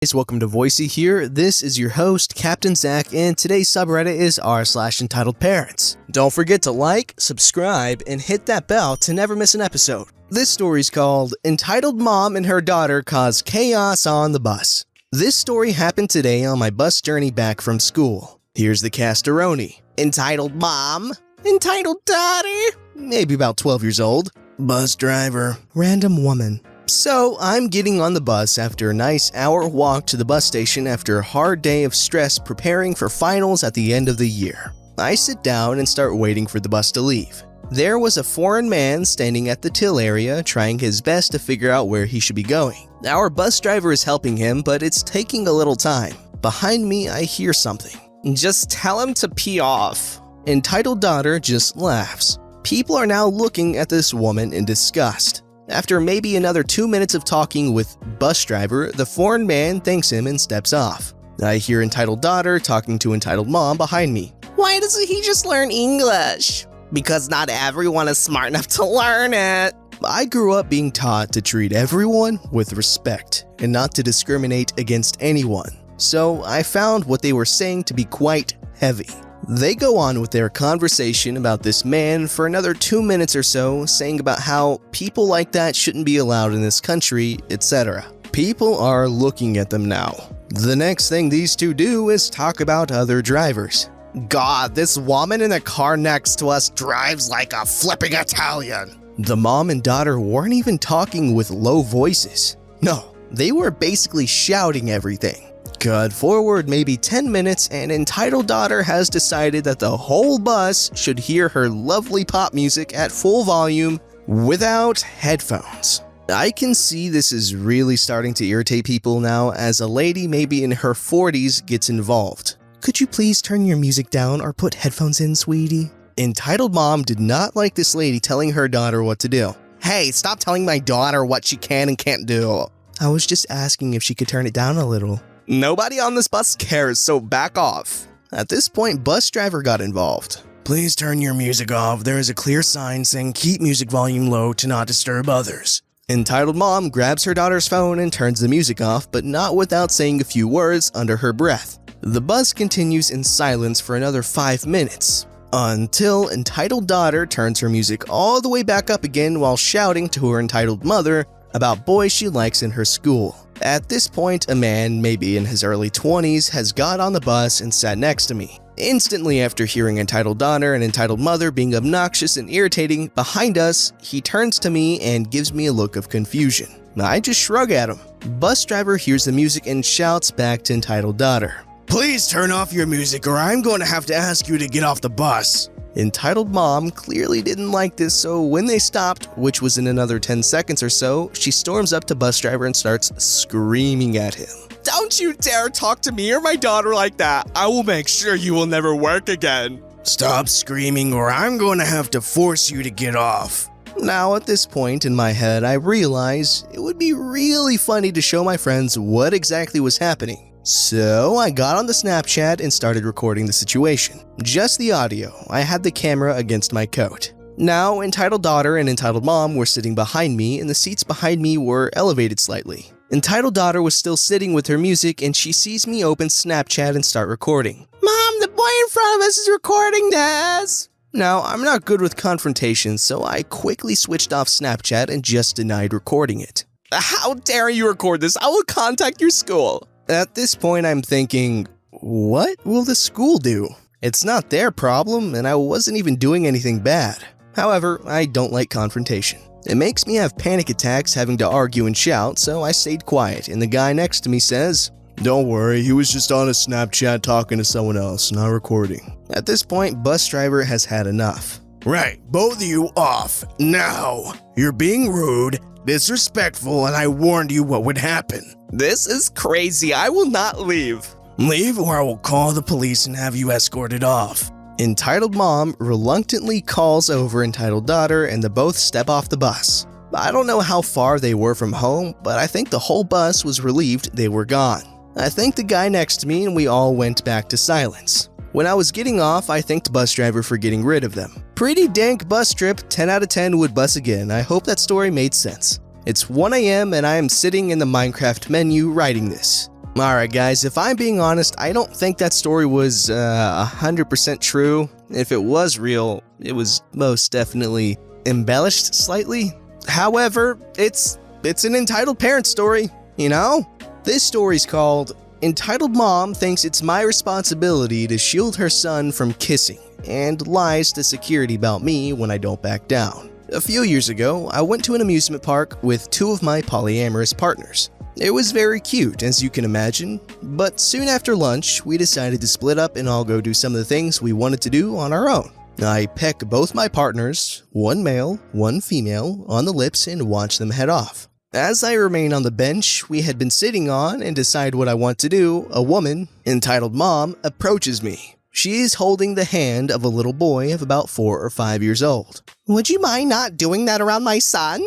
Guys, welcome to VoiceyHere. This is your host, Captain Zach, and today's subreddit is r/EntitledParents. Don't forget to like, subscribe, and hit that bell to never miss an episode. This story's called Entitled Mom and Her Daughter Cause Chaos on the Bus. This story happened today on my bus journey back from school. Here's the castoroni. Entitled Mom. Entitled Daughter. Maybe about 12 years old. Bus driver. Random woman. So, I'm getting on the bus after a nice hour walk to the bus station after a hard day of stress preparing for finals at the end of the year. I sit down and start waiting for the bus to leave. There was a foreign man standing at the till area trying his best to figure out where he should be going. Our bus driver is helping him, but it's taking a little time. Behind me, I hear something. Just tell him to pee off. Entitled daughter just laughs. People are now looking at this woman in disgust. After maybe another 2 minutes of talking with bus driver, the foreign man thanks him and steps off. I hear entitled daughter talking to entitled mom behind me. Why doesn't he just learn English? Because not everyone is smart enough to learn it. I grew up being taught to treat everyone with respect and not to discriminate against anyone. So I found what they were saying to be quite heavy. They go on with their conversation about this man for another 2 minutes or so, saying about how people like that shouldn't be allowed in this country, etc. People are looking at them now. The next thing these two do is talk about other drivers. God, this woman in the car next to us drives like a flipping Italian. The mom and daughter weren't even talking with low voices. No, they were basically shouting everything. Cut forward maybe 10 minutes and entitled daughter has decided that the whole bus should hear her lovely pop music at full volume without headphones. I can see this is really starting to irritate people now as a lady maybe in her 40s gets involved. Could you please turn your music down or put headphones in, sweetie? Entitled mom did not like this lady telling her daughter what to do. Hey, stop telling my daughter what she can and can't do. I was just asking if she could turn it down a little. Nobody on this bus cares, so back off. At this point, bus driver got involved. Please turn your music off. There is a clear sign saying keep music volume low to not disturb others. Entitled mom grabs her daughter's phone and turns the music off, but not without saying a few words under her breath. The bus continues in silence for another 5 minutes, until entitled daughter turns her music all the way back up again while shouting to her entitled mother about boys she likes in her school. At this point, a man, maybe in his early 20s, has got on the bus and sat next to me. Instantly after hearing entitled daughter and entitled mother being obnoxious and irritating behind us, he turns to me and gives me a look of confusion. I just shrug at him. Bus driver hears the music and shouts back to entitled daughter. Please turn off your music or I'm going to have to ask you to get off the bus. Entitled mom clearly didn't like this, so when they stopped, which was in another 10 seconds or so, she storms up to bus driver and starts screaming at him. Don't you dare talk to me or my daughter like that. I will make sure you will never work again. Stop screaming or I'm going to have to force you to get off. Now at this point in my head, I realize it would be really funny to show my friends what exactly was happening. So I got on the Snapchat and started recording the situation. Just the audio. I had the camera against my coat. Now, entitled daughter and entitled mom were sitting behind me and the seats behind me were elevated slightly. Entitled daughter was still sitting with her music and she sees me open Snapchat and start recording. Mom, the boy in front of us is recording this! Now, I'm not good with confrontation, so I quickly switched off Snapchat and just denied recording it. How dare you record this? I will contact your school. At this point, I'm thinking, what will the school do? It's not their problem, and I wasn't even doing anything bad. However, I don't like confrontation. It makes me have panic attacks having to argue and shout, so I stayed quiet, and the guy next to me says, Don't worry, he was just on a Snapchat talking to someone else, not recording. At this point, bus driver has had enough. Right, both of you off, now. You're being rude, disrespectful, and I warned you what would happen. This is crazy. I will not leave. Leave or I will call the police and have you escorted off. Entitled mom reluctantly calls over entitled daughter and they both step off the bus. I don't know how far they were from home, but I think the whole bus was relieved they were gone. I thanked the guy next to me and we all went back to silence. When I was getting off, I thanked bus driver for getting rid of them. Pretty dank bus trip, 10 out of 10 would bus again. I hope that story made sense. It's 1 AM and I am sitting in the Minecraft menu writing this. Alright guys, if I'm being honest, I don't think that story was 100% true. If it was real, it was most definitely embellished slightly. However, it's an entitled parent story, you know? This story's called Entitled Mom Thinks It's My Responsibility to Shield Her Son from Kissing and Lies to Security About Me When I Don't Back Down. A few years ago, I went to an amusement park with two of my polyamorous partners. It was very cute, as you can imagine, but soon after lunch, we decided to split up and all go do some of the things we wanted to do on our own. I peck both my partners, one male, one female, on the lips and watch them head off. As I remain on the bench we had been sitting on and decide what I want to do, a woman, entitled Mom, approaches me. She is holding the hand of a little boy of about 4 or 5 years old. "Would you mind not doing that around my son?"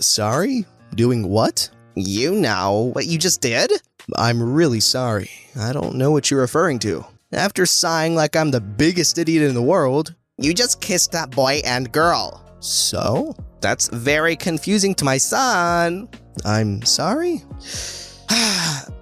Sorry? Doing what? "You know what you just did?" "I'm really sorry. I don't know what you're referring to." After sighing like I'm the biggest idiot in the world, "You just kissed that boy and girl." "So?" "That's very confusing to my son." "I'm sorry?"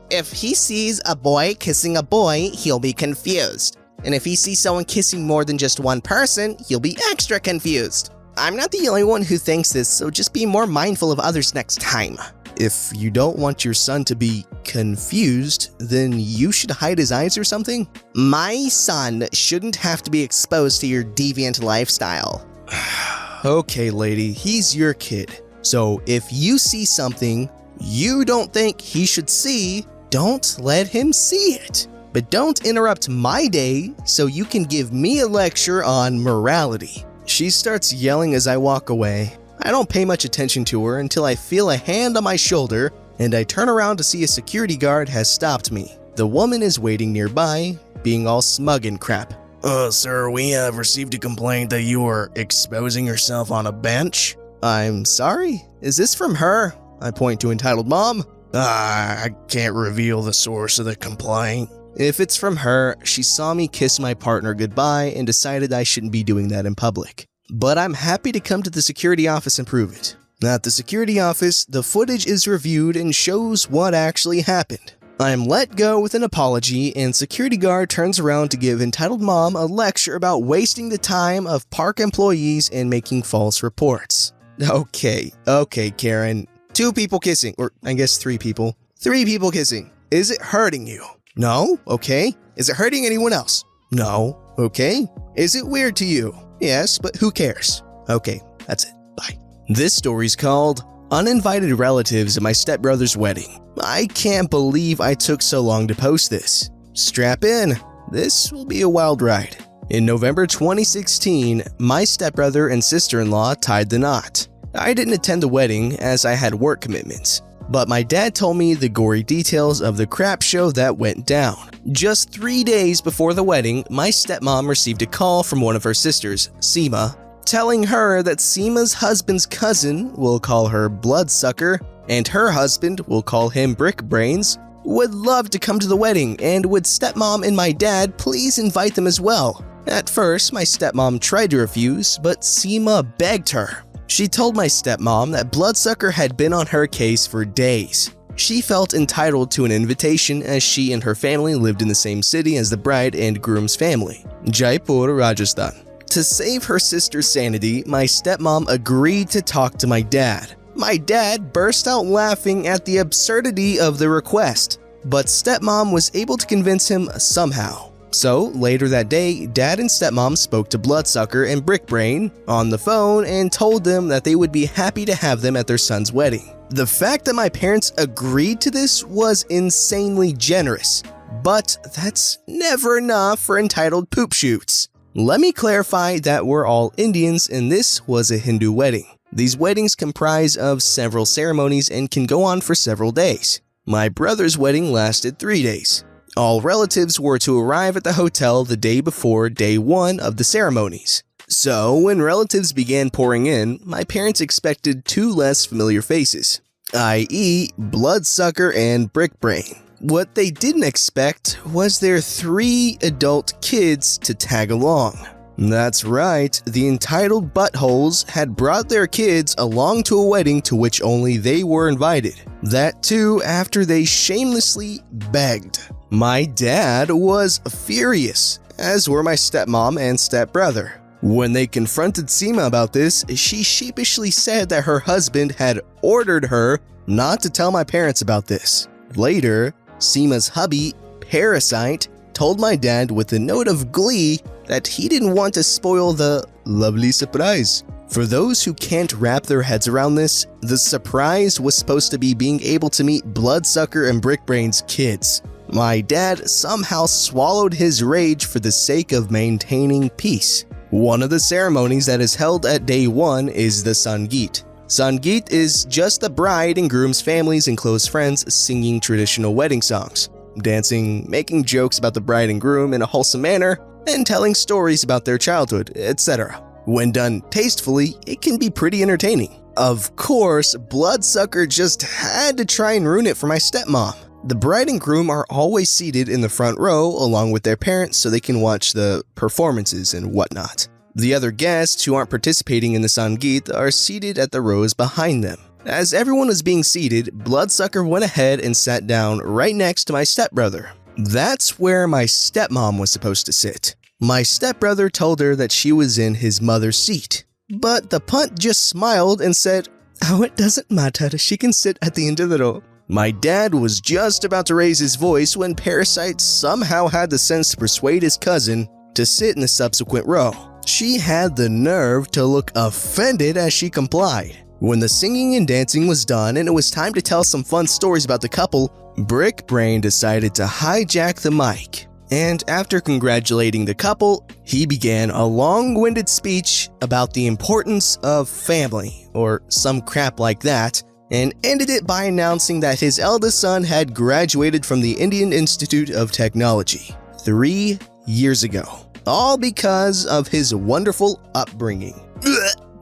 "If he sees a boy kissing a boy, he'll be confused. And if he sees someone kissing more than just one person, he'll be extra confused. I'm not the only one who thinks this, so just be more mindful of others next time." If you don't want your son to be confused, then you should hide his eyes or something? "My son shouldn't have to be exposed to your deviant lifestyle." Okay, lady, he's your kid. So if you see something you don't think he should see, don't let him see it. But don't interrupt my day so you can give me a lecture on morality. She starts yelling as I walk away. I don't pay much attention to her until I feel a hand on my shoulder and I turn around to see a security guard has stopped me. The woman is waiting nearby, being all smug and crap. Sir, we have received a complaint that you are exposing yourself on a bench." "I'm sorry? Is this from her?" I point to entitled Mom. I can't reveal the source of the complaint." If it's from her, she saw me kiss my partner goodbye and decided I shouldn't be doing that in public. But I'm happy to come to the security office and prove it. At the security office, the footage is reviewed and shows what actually happened. I am let go with an apology and security guard turns around to give entitled Mom a lecture about wasting the time of park employees and making false reports. Okay, Karen. 2 people kissing, or I guess 3 people. 3 people kissing. Is it hurting you? No? Okay. Is it hurting anyone else? No. Okay. Is it weird to you? Yes, but who cares? Okay, that's it. Bye. This story's called Uninvited Relatives at My Stepbrother's Wedding. I can't believe I took so long to post this. Strap in. This will be a wild ride. In November 2016, my stepbrother and sister-in-law tied the knot. I didn't attend the wedding as I had work commitments, but my dad told me the gory details of the crap show that went down. Just 3 days before the wedding, my stepmom received a call from one of her sisters, Seema, telling her that Seema's husband's cousin, we'll call her Bloodsucker, and her husband, we'll call him Brick Brains, would love to come to the wedding and would stepmom and my dad please invite them as well. At first, my stepmom tried to refuse, but Seema begged her. She told my stepmom that Bloodsucker had been on her case for days. She felt entitled to an invitation as she and her family lived in the same city as the bride and groom's family, Jaipur, Rajasthan. To save her sister's sanity, my stepmom agreed to talk to my dad. My dad burst out laughing at the absurdity of the request, but stepmom was able to convince him somehow. So, later that day, Dad and Stepmom spoke to Bloodsucker and Brickbrain on the phone and told them that they would be happy to have them at their son's wedding. The fact that my parents agreed to this was insanely generous, but that's never enough for entitled poop shoots. Let me clarify that we're all Indians and this was a Hindu wedding. These weddings comprise of several ceremonies and can go on for several days. My brother's wedding lasted 3 days. All relatives were to arrive at the hotel the day before day 1 of the ceremonies. So, when relatives began pouring in, my parents expected 2 less familiar faces, i.e. Bloodsucker and Brickbrain. What they didn't expect was their 3 adult kids to tag along. That's right, the entitled buttholes had brought their kids along to a wedding to which only they were invited. That too after they shamelessly begged. My dad was furious, as were my stepmom and stepbrother. When they confronted Seema about this, she sheepishly said that her husband had ordered her not to tell my parents about this. Later, Seema's hubby, Parasite, told my dad with a note of glee that he didn't want to spoil the lovely surprise. For those who can't wrap their heads around this, the surprise was supposed to be being able to meet Bloodsucker and Brickbrain's kids. My dad somehow swallowed his rage for the sake of maintaining peace. One of the ceremonies that is held at day 1 is the Sangeet. Sangeet is just the bride and groom's families and close friends singing traditional wedding songs, dancing, making jokes about the bride and groom in a wholesome manner, and telling stories about their childhood, etc. When done tastefully, it can be pretty entertaining. Of course, Bloodsucker just had to try and ruin it for my stepmom. The bride and groom are always seated in the front row along with their parents so they can watch the performances and whatnot. The other guests who aren't participating in the Sangeet are seated at the rows behind them. As everyone was being seated, Bloodsucker went ahead and sat down right next to my stepbrother. That's where my stepmom was supposed to sit. My stepbrother told her that she was in his mother's seat, but the punt just smiled and said, "Oh, it doesn't matter, she can sit at the end of the row." My dad was just about to raise his voice when Parasite somehow had the sense to persuade his cousin to sit in the subsequent row. She had the nerve to look offended as she complied. When the singing and dancing was done and it was time to tell some fun stories about the couple, Brickbrain decided to hijack the mic. And after congratulating the couple, he began a long-winded speech about the importance of family, or some crap like that, and ended it by announcing that his eldest son had graduated from the Indian Institute of Technology 3 years ago, all because of his wonderful upbringing.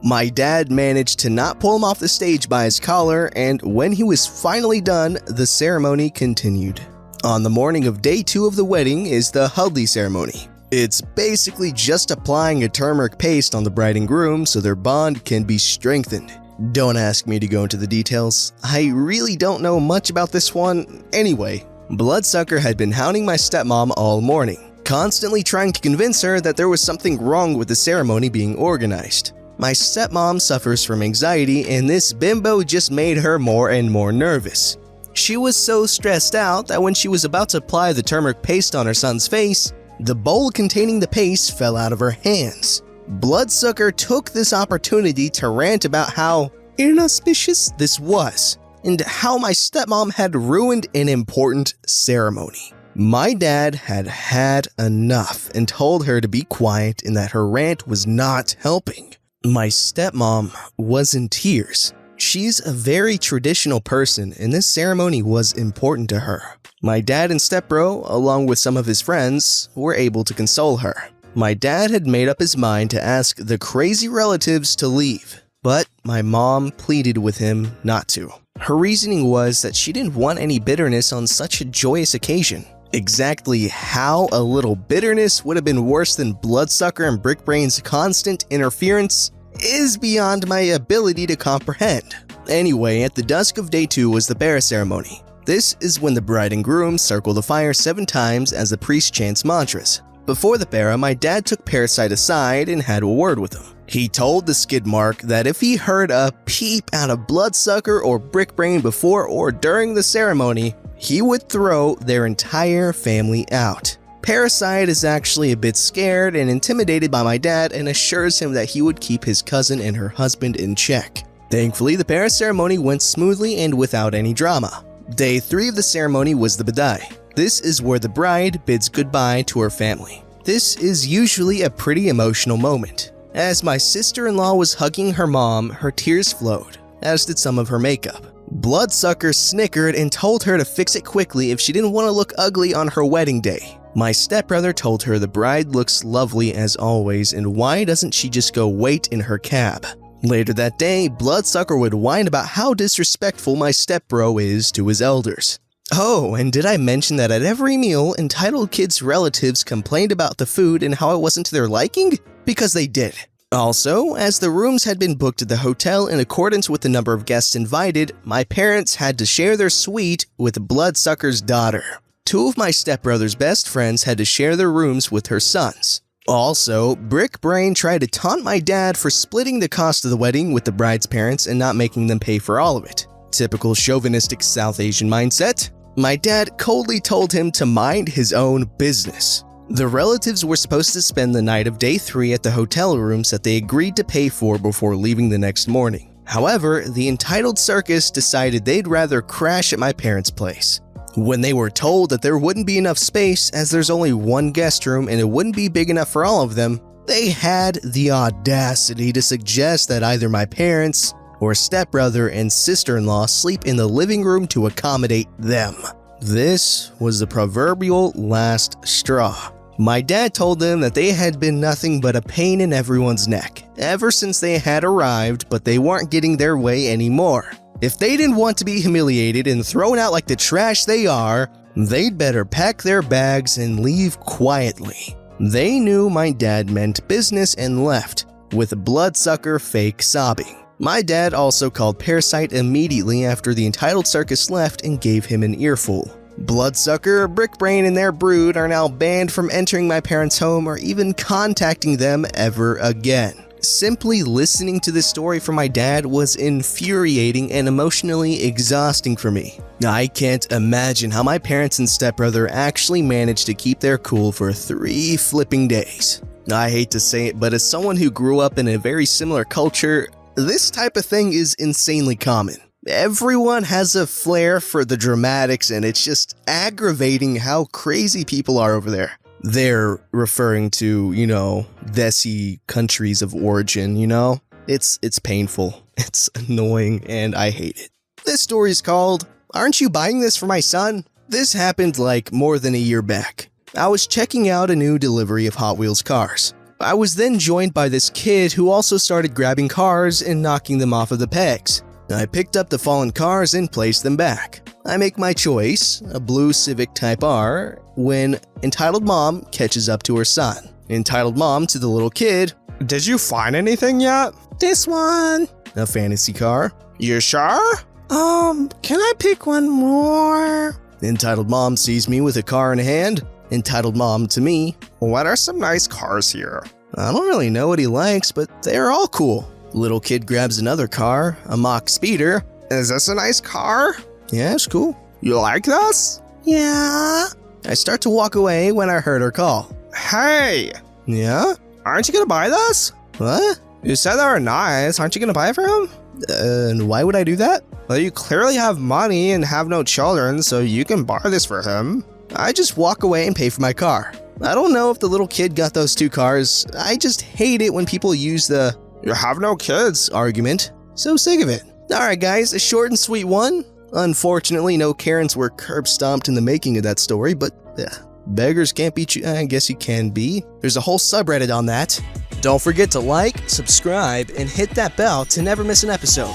My dad managed to not pull him off the stage by his collar, and when he was finally done, the ceremony continued. On the morning of day 2 of the wedding is the Haldi ceremony. It's basically just applying a turmeric paste on the bride and groom so their bond can be strengthened. Don't ask me to go into the details. I really don't know much about this one. Anyway, Bloodsucker had been hounding my stepmom all morning, constantly trying to convince her that there was something wrong with the ceremony being organized. My stepmom suffers from anxiety, and this bimbo just made her more and more nervous. She was so stressed out that when she was about to apply the turmeric paste on her son's face, the bowl containing the paste fell out of her hands. Bloodsucker took this opportunity to rant about how inauspicious this was, and how my stepmom had ruined an important ceremony. My dad had had enough and told her to be quiet and that her rant was not helping. My stepmom was in tears. She's a very traditional person and this ceremony was important to her. My dad and stepbro, along with some of his friends, were able to console her. My dad had made up his mind to ask the crazy relatives to leave, but my mom pleaded with him not to. Her reasoning was that she didn't want any bitterness on such a joyous occasion. Exactly how a little bitterness would have been worse than Bloodsucker and Brickbrain's constant interference is beyond my ability to comprehend. Anyway, at the dusk of day 2 was the Bara ceremony. This is when the bride and groom circle the fire 7 times as the priest chants mantras. Before the Bara, my dad took Parasite aside and had a word with him. He told the skid mark that if he heard a peep out of Bloodsucker or Brickbrain before or during the ceremony, he would throw their entire family out. Parasite is actually a bit scared and intimidated by my dad and assures him that he would keep his cousin and her husband in check. Thankfully, the Bara ceremony went smoothly and without any drama. Day 3 of the ceremony was the Bidai. This is where the bride bids goodbye to her family. This is usually a pretty emotional moment. As my sister-in-law was hugging her mom, her tears flowed, as did some of her makeup. Bloodsucker snickered and told her to fix it quickly if she didn't want to look ugly on her wedding day. My stepbrother told her the bride looks lovely as always and why doesn't she just go wait in her cab. Later that day, Bloodsucker would whine about how disrespectful my stepbro is to his elders. Oh, and did I mention that at every meal, entitled kids' relatives complained about the food and how it wasn't to their liking? because they did. Also, as the rooms had been booked at the hotel in accordance with the number of guests invited, my parents had to share their suite with Bloodsucker's daughter. Two of my stepbrother's best friends had to share their rooms with her sons. Also, Brick Brain tried to taunt my dad for splitting the cost of the wedding with the bride's parents and not making them pay for all of it. Typical chauvinistic South Asian mindset. My dad coldly told him to mind his own business. The relatives were supposed to spend the night of day 3 at the hotel rooms that they agreed to pay for before leaving the next morning. However, the entitled circus decided they'd rather crash at my parents' place. When they were told that there wouldn't be enough space as there's only one guest room and it wouldn't be big enough for all of them, they had the audacity to suggest that either my parents or stepbrother and sister-in-law sleep in the living room to accommodate them. This was the proverbial last straw. My dad told them that they had been nothing but a pain in everyone's neck ever since they had arrived, but they weren't getting their way anymore. If they didn't want to be humiliated and thrown out like the trash they are, they'd better pack their bags and leave quietly. They knew my dad meant business and left, with Bloodsucker fake sobbing. My dad also called Parasite immediately after the entitled circus left and gave him an earful. Bloodsucker, Brickbrain, and their brood are now banned from entering my parents' home or even contacting them ever again. Simply listening to this story from my dad was infuriating and emotionally exhausting for me. I can't imagine how my parents and stepbrother actually managed to keep their cool for 3 flipping days. I hate to say it, but as someone who grew up in a very similar culture, this type of thing is insanely common. Everyone has a flair for the dramatics, and it's just aggravating how crazy people are over there. They're referring to, Desi countries of origin, It's painful, it's annoying, and I hate it. This story is called, "Aren't You Buying This for My Son?" This happened like more than a year back. I was checking out a new delivery of Hot Wheels cars. I was then joined by this kid who also started grabbing cars and knocking them off of the pegs. I picked up the fallen cars and placed them back. I make my choice, a blue Civic Type R, when Entitled Mom catches up to her son. Entitled Mom to the little kid, "Did you find anything yet?" "This one." A fantasy car. "You sure?" Can I pick one more?" Entitled Mom sees me with a car in hand. Entitled Mom to me, "What are some nice cars here?" I don't really know what he likes, but they're all cool. Little kid grabs another car, a mock speeder. "Is this a nice car?" "Yeah, it's cool." "You like this?" "Yeah." I start to walk away when I heard her call. "Hey!" "Yeah?" "Aren't you gonna buy this?" "What?" "You said they were nice. Aren't you gonna buy it for him?" And why would I do that?" "Well, you clearly have money and have no children, so you can buy this for him." I just walk away and pay for my car. I don't know if the little kid got those 2 cars. I just hate it when people use the "you have no kids" argument. So sick of it. Alright guys, a short and sweet one. Unfortunately, no Karens were curb stomped in the making of that story, but beggars can't be I guess you can be. There's a whole subreddit on that. Don't forget to like, subscribe, and hit that bell to never miss an episode.